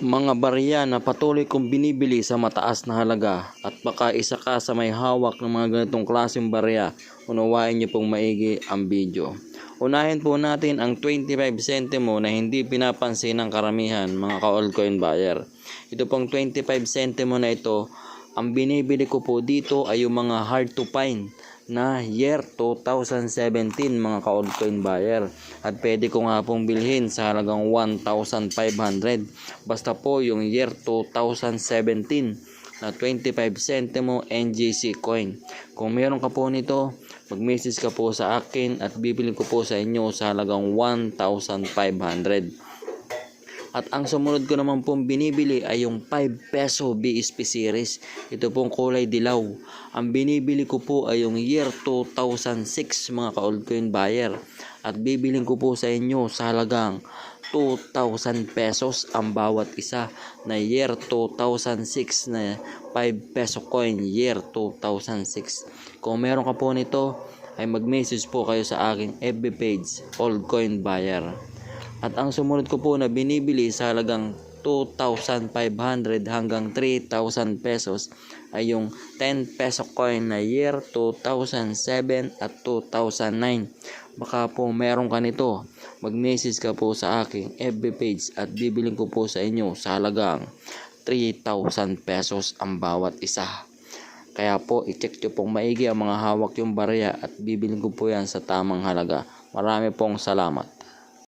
Mga barya na patuloy kong binibili sa mataas na halaga at baka isa ka sa may hawak ng mga ganitong klaseng barya, unawain niyo pong maigi ang video. Unahin po natin ang 25 centimo na hindi pinapansin ng karamihan mga ka-altcoin buyer. Ito pong 25 centimo na ito, ang binibili ko po dito ay yung mga hard to find na year 2017 mga ka-altcoin buyer, at pwede ko nga pong bilhin sa halagang 1,500 basta po yung year 2017 na 25 centimo NGC coin. Kung meron ka po nito, mag-message ka po sa akin at bibili ko po sa inyo sa halagang 1,500. At ang sumunod ko naman pong binibili ay yung 5 peso BSP series. Ito pong kulay dilaw. Ang binibili ko po ay yung year 2006 mga ka-altcoin buyer. At bibiling ko po sa inyo sa halagang 2,000 pesos ang bawat isa na year 2006 na 5 peso coin year 2006. Kung meron ka po nito ay mag-message po kayo sa aking FB page Altcoin Buyer. At ang sumunod ko po na binibili sa halagang 2,500 hanggang 3,000 pesos ay yung 10 peso coin na year 2007 at 2009. Baka po meron ka nito, mag-message ka po sa aking FB page at bibiling ko po sa inyo sa halagang 3,000 pesos ang bawat isa. Kaya po i-check nyo pong maigi ang mga hawak yung barya at bibiling ko po yan sa tamang halaga. Marami pong salamat.